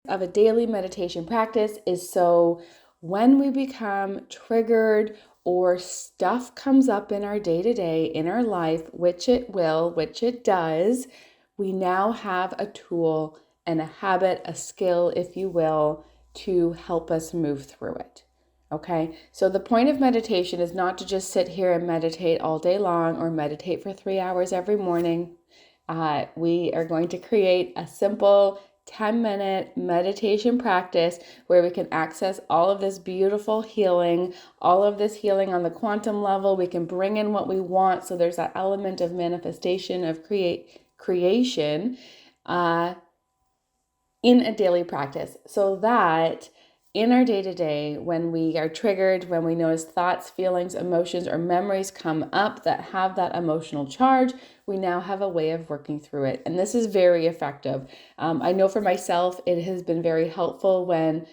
of a daily meditation practice is so when we become triggered or stuff comes up in our day-to-day, in our life, which it does, we now have a tool and a habit, a skill, if you will, to help us move through it. Okay, so the point of meditation is not to just sit here and meditate all day long or meditate for 3 hours every morning. We are going to create a simple 10-minute meditation practice where we can access all of this beautiful healing, all of this healing on the quantum level. We can bring in what we want. So there's that element of manifestation, of creation in a daily practice, so that in our day-to-day, when we are triggered, when we notice thoughts, feelings, emotions, or memories come up that have that emotional charge, we now have a way of working through it. And this is very effective. I know for myself, it has been very helpful when,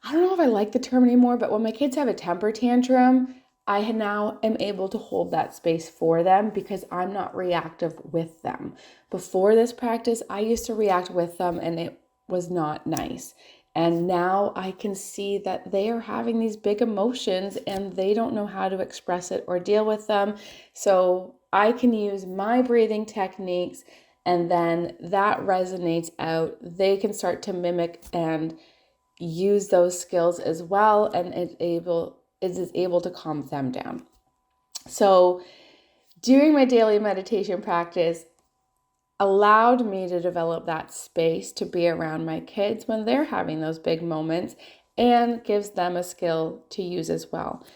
I don't know if I like the term anymore, but when my kids have a temper tantrum, I now am able to hold that space for them because I'm not reactive with them. Before this practice, I used to react with them and it was not nice. And now I can see that they are having these big emotions and they don't know how to express it or deal with them. So I can use my breathing techniques, and then that resonates out. They can start to mimic and use those skills as well, and it is able to calm them down. So doing my daily meditation practice allowed me to develop that space to be around my kids when they're having those big moments, and gives them a skill to use as well.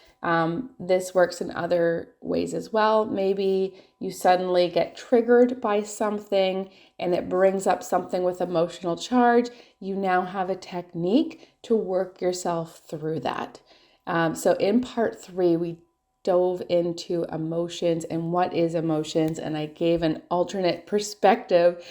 This works in other ways as well. Maybe you suddenly get triggered by something and it brings up something with emotional charge. You now have a technique to work yourself through that. So in part 3, we dove into emotions and what is emotions, and I gave an alternate perspective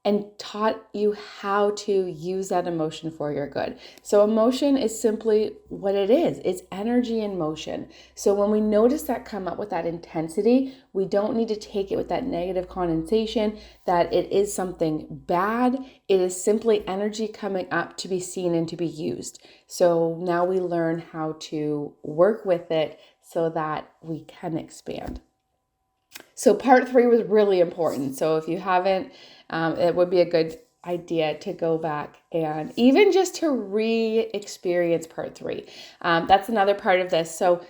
and taught you how to use that emotion for your good. So emotion is simply what it is. It's energy in motion. So when we notice that come up with that intensity, we don't need to take it with that negative connotation that it is something bad. It is simply energy coming up to be seen and to be used. So now we learn how to work with it so that we can expand. So part 3 was really important. So if you haven't, it would be a good idea to go back and even just to re-experience part 3. That's another part of this. So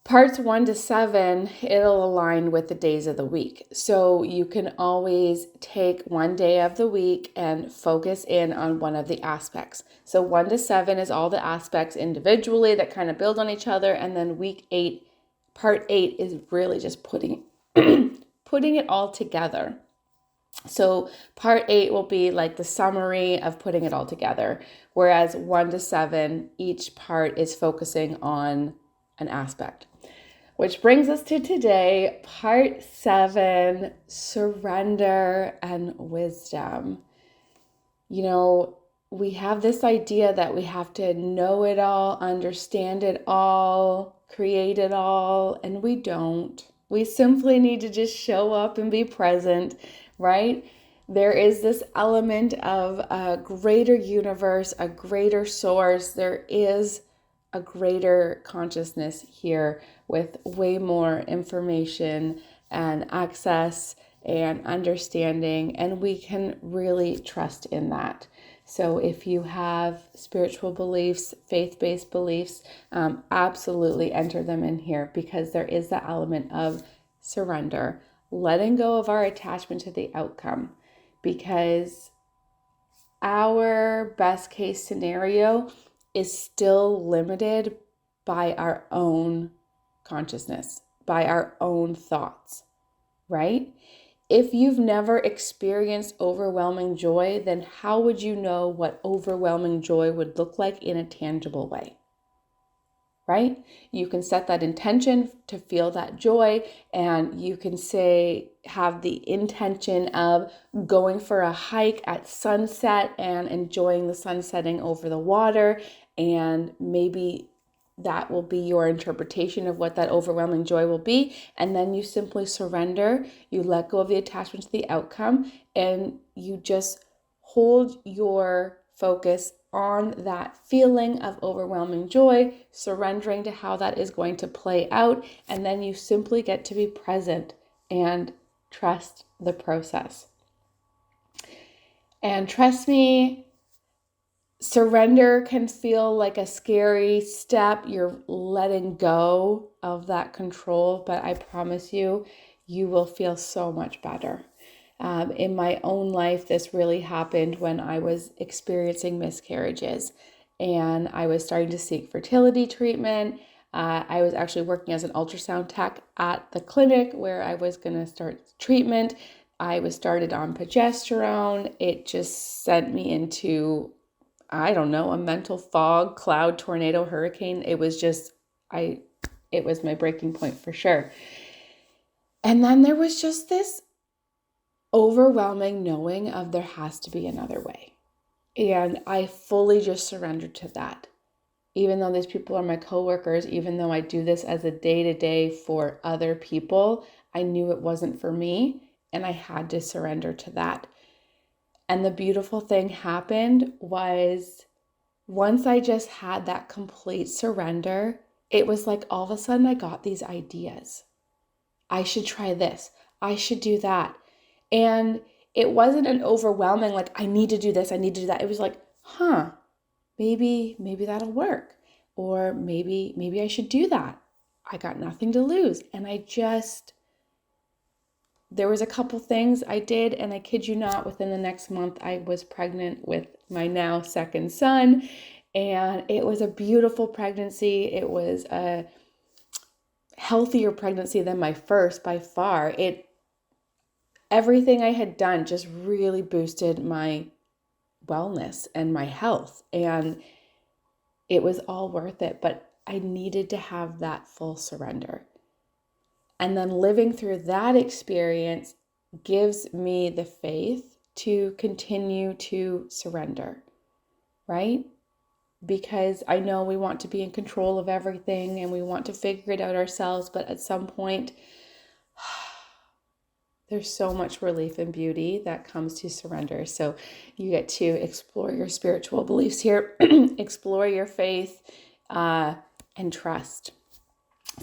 parts 1 to 7, it'll align with the days of the week. So you can always take one day of the week and focus in on one of the aspects. So 1 to 7 is all the aspects individually that kind of build on each other. And then week 8, part 8 is really just putting it all together. So part 8 will be like the summary of putting it all together, whereas 1 to 7, each part is focusing on an aspect. Which brings us to today, part 7, surrender and wisdom. You know, we have this idea that we have to know it all, understand it all, create it all, and we don't. We simply need to just show up and be present, right? There is this element of a greater universe, a greater source. There is a greater consciousness here with way more information and access and understanding, and we can really trust in that. So if you have spiritual beliefs, faith-based beliefs, absolutely enter them in here, because there is the element of surrender, letting go of our attachment to the outcome, because our best case scenario is still limited by our own consciousness, by our own thoughts, right? If you've never experienced overwhelming joy, then how would you know what overwhelming joy would look like in a tangible way? Right? You can set that intention to feel that joy, and you can say, have the intention of going for a hike at sunset and enjoying the sun setting over the water, and maybe that will be your interpretation of what that overwhelming joy will be. And then you simply surrender, you let go of the attachment to the outcome, and you just hold your focus on that feeling of overwhelming joy, surrendering to how that is going to play out, and then you simply get to be present and trust the process. And trust me, surrender can feel like a scary step. You're letting go of that control, but I promise you, you will feel so much better. In my own life, this really happened when I was experiencing miscarriages and I was starting to seek fertility treatment. I was actually working as an ultrasound tech at the clinic where I was going to start treatment. I was started on progesterone. It just sent me into, I don't know, a mental fog, cloud, tornado, hurricane. It was just, it was my breaking point for sure. And then there was just this overwhelming knowing of there has to be another way. And I fully just surrendered to that. Even though these people are my coworkers, even though I do this as a day-to-day for other people, I knew it wasn't for me and I had to surrender to that. And the beautiful thing happened was once I just had that complete surrender, it was like all of a sudden I got these ideas. I should try this. I should do that. And it wasn't an overwhelming, like, I need to do this, I need to do that. It was like, maybe that'll work. Or maybe I should do that. I got nothing to lose. And there was a couple things I did, and I kid you not, within the next month, I was pregnant with my now second son. And it was a beautiful pregnancy. It was a healthier pregnancy than my first by far. Everything I had done just really boosted my wellness and my health. And it was all worth it, but I needed to have that full surrender. And then living through that experience gives me the faith to continue to surrender, right? Because I know we want to be in control of everything and we want to figure it out ourselves, but at some point, there's so much relief and beauty that comes to surrender. So you get to explore your spiritual beliefs here, explore your faith, and trust.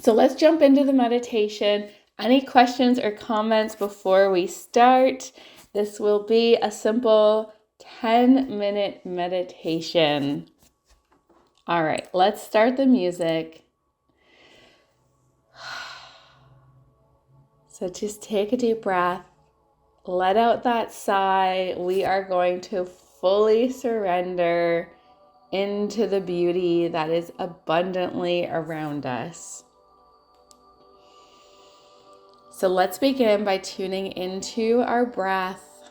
So let's jump into the meditation. Any questions or comments before we start? This will be a simple 10-minute meditation. All right, let's start the music. So just take a deep breath, let out that sigh. We are going to fully surrender into the beauty that is abundantly around us. So let's begin by tuning into our breath.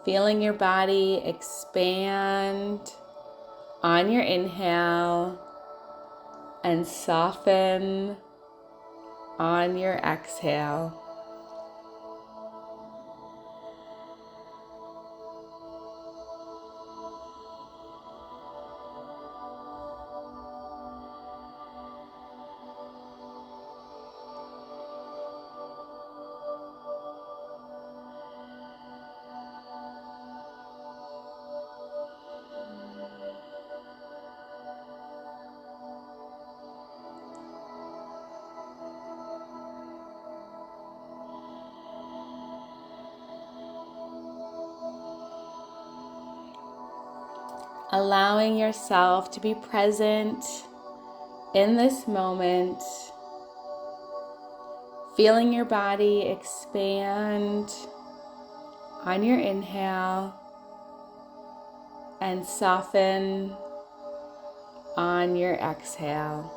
Feeling your body expand on your inhale and soften on your exhale. Allowing yourself to be present in this moment, feeling your body expand on your inhale and soften on your exhale.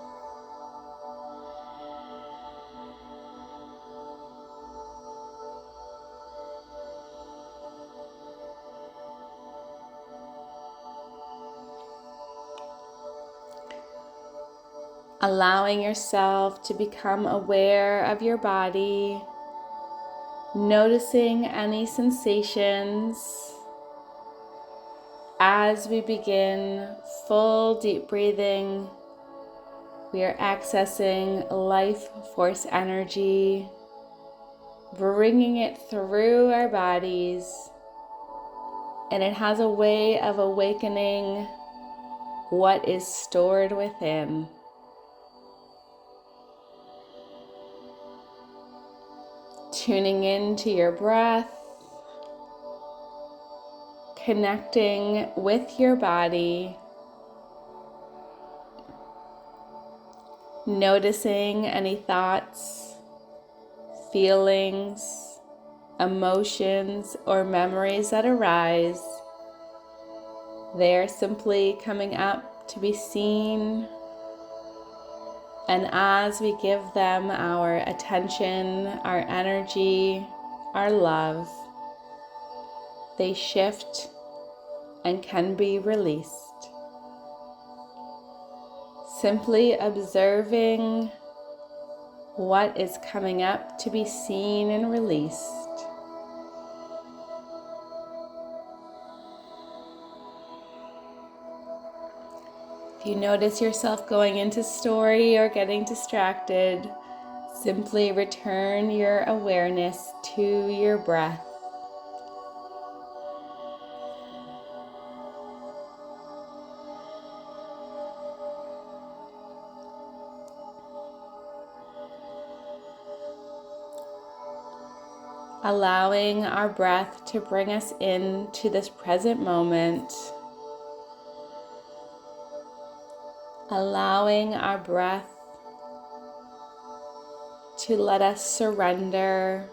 Allowing yourself to become aware of your body, noticing any sensations as we begin full deep breathing We are accessing life force energy, bringing it through our bodies, and it has a way of awakening what is stored within. Tuning into your breath, connecting with your body, noticing any thoughts, feelings, emotions, or memories that arise. They're simply coming up to be seen, and as we give them our attention, our energy, our love, they shift and can be released. Simply observing what is coming up to be seen and released. If you notice yourself going into story or getting distracted, simply return your awareness to your breath. Allowing our breath to bring us into this present moment. Allowing our breath to let us surrender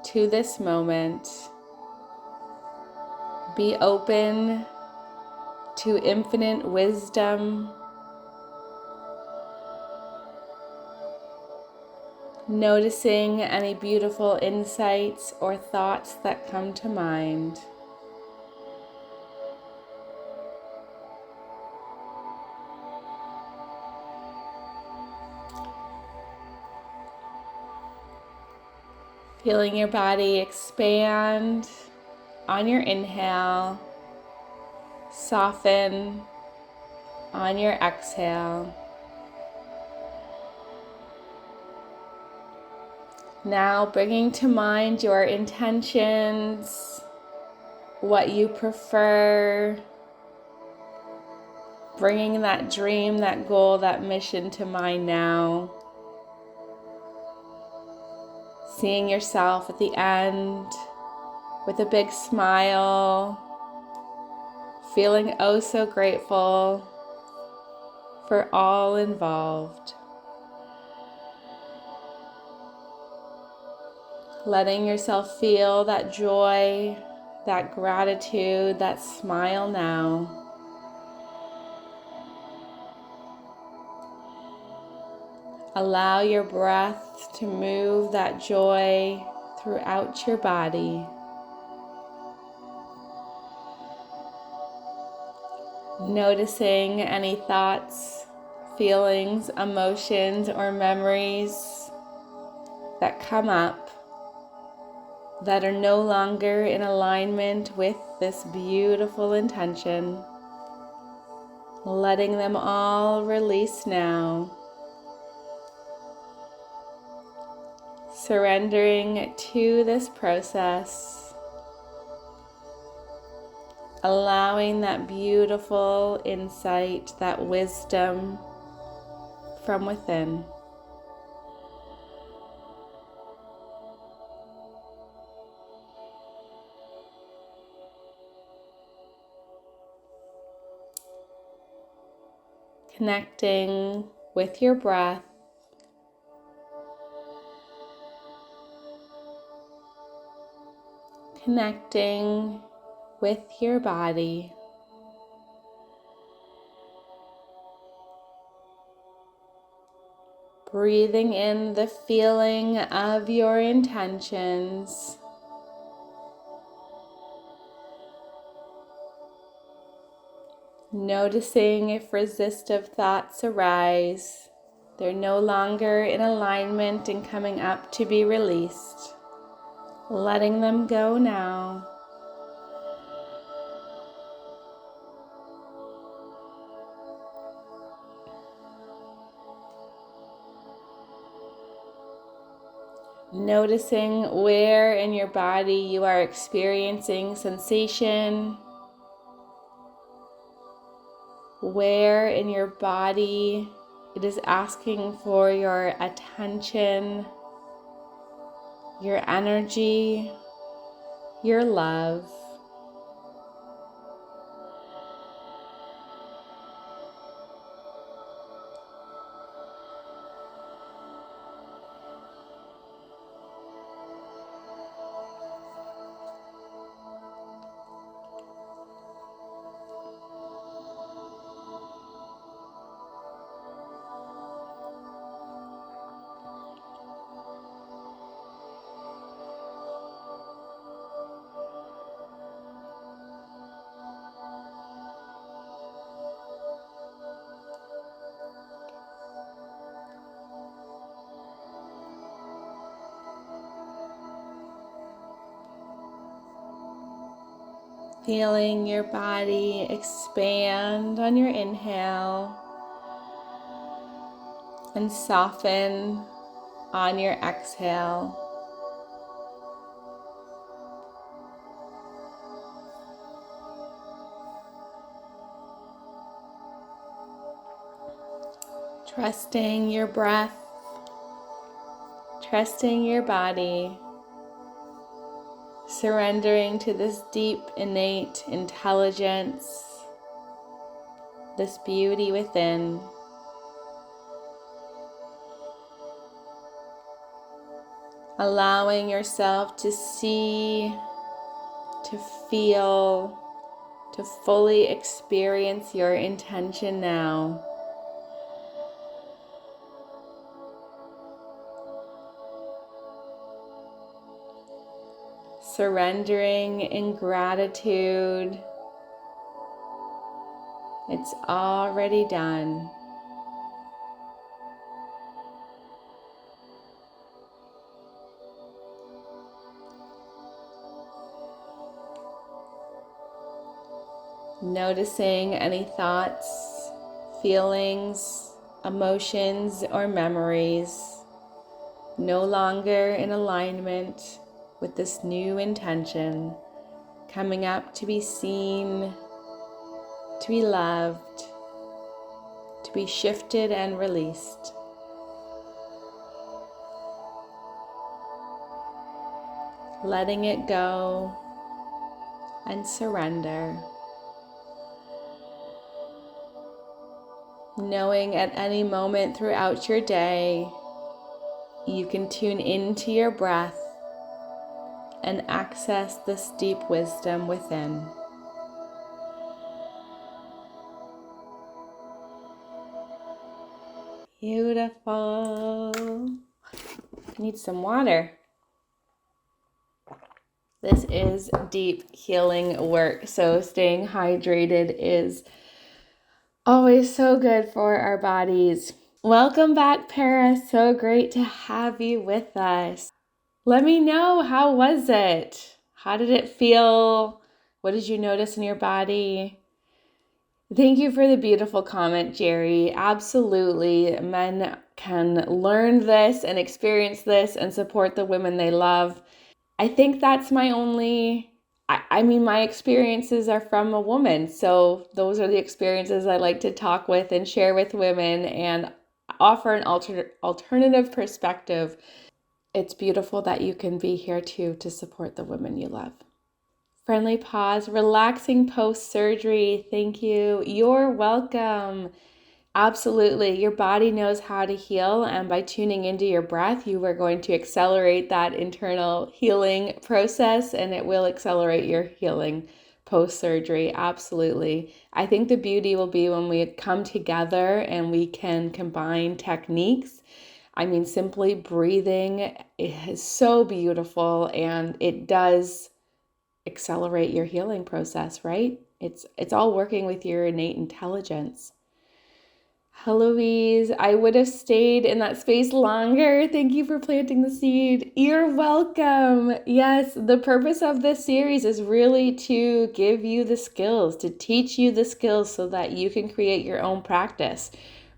to this moment. Be open to infinite wisdom. Noticing any beautiful insights or thoughts that come to mind. Feeling your body expand on your inhale, soften on your exhale. Now bringing to mind your intentions, what you prefer, bringing that dream, that goal, that mission to mind now. Seeing yourself at the end with a big smile, feeling oh so grateful for all involved. Letting yourself feel that joy, that gratitude, that smile now. Allow your breath to move that joy throughout your body. Noticing any thoughts, feelings, emotions, or memories that come up that are no longer in alignment with this beautiful intention. Letting them all release now. Surrendering to this process. Allowing that beautiful insight, that wisdom from within. Connecting with your breath. Connecting with your body. Breathing in the feeling of your intentions. Noticing if resistive thoughts arise, they're no longer in alignment and coming up to be released. Letting them go now. Noticing where in your body you are experiencing sensation, where in your body it is asking for your attention, your energy, your love. Feeling your body expand on your inhale and soften on your exhale. Trusting your breath, trusting your body, surrendering to this deep, innate intelligence, this beauty within. Allowing yourself to see, to feel, to fully experience your intention now. Surrendering in gratitude. It's already done. Noticing any thoughts, feelings, emotions, or memories no longer in alignment with this new intention, coming up to be seen, to be loved, to be shifted and released. Letting it go and surrender. Knowing at any moment throughout your day, you can tune into your breath and access this deep wisdom within. Beautiful. I need some water. This is deep healing work, so staying hydrated is always so good for our bodies. Welcome back, Paris. So great to have you with us. Let me know, how was it? How did it feel? What did you notice in your body? Thank you for the beautiful comment, Jerry. Absolutely. Men can learn this and experience this and support the women they love. I think that's my only, my experiences are from a woman. So those are the experiences I like to talk with and share with women and offer an alternative perspective. It's beautiful that you can be here too to support the women you love. Friendly pause, relaxing post-surgery. Thank you. You're welcome. Absolutely. Your body knows how to heal, and by tuning into your breath, you are going to accelerate that internal healing process, and it will accelerate your healing post-surgery. Absolutely. I think the beauty will be when we come together and we can combine techniques. Simply breathing is so beautiful, and it does accelerate your healing process, right? It's all working with your innate intelligence. Louise, I would have stayed in that space longer. Thank you for planting the seed. You're welcome. Yes, the purpose of this series is really to give you the skills, to teach you the skills so that you can create your own practice,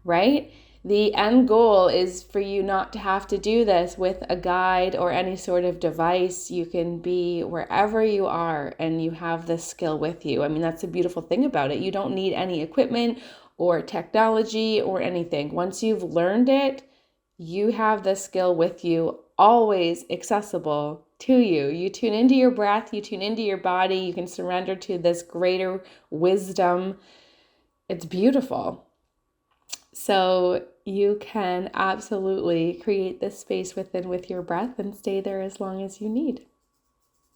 right? The end goal is for you not to have to do this with a guide or any sort of device. You can be wherever you are and you have this skill with you. I mean, that's the beautiful thing about it. You don't need any equipment or technology or anything. Once you've learned it, you have this skill with you, always accessible to you. You tune into your breath, you tune into your body, you can surrender to this greater wisdom. It's beautiful. So you can absolutely create this space within with your breath and stay there as long as you need.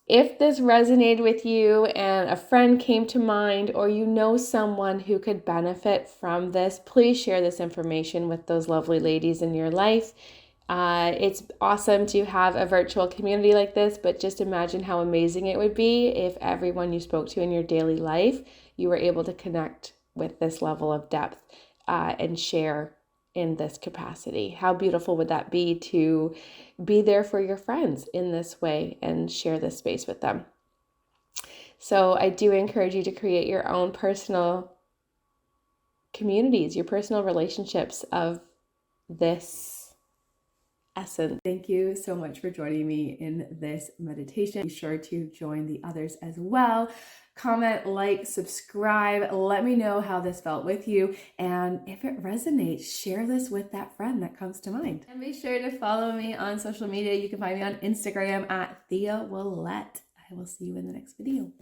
If this resonated with you and a friend came to mind, or you know someone who could benefit from this, please share this information with those lovely ladies in your life. It's awesome to have a virtual community like this, but just imagine how amazing it would be if everyone you spoke to in your daily life, you were able to connect with this level of depth and share in this capacity. How beautiful would that be to be there for your friends in this way and share this space with them? So I do encourage you to create your own personal communities, your personal relationships of this essence. Thank you so much for joining me in this meditation. Be sure to join the others as well. Comment, like, subscribe. Let me know how this felt with you. And if it resonates, share this with that friend that comes to mind. And be sure to follow me on social media. You can find me on Instagram at Thea Willette. I will see you in the next video.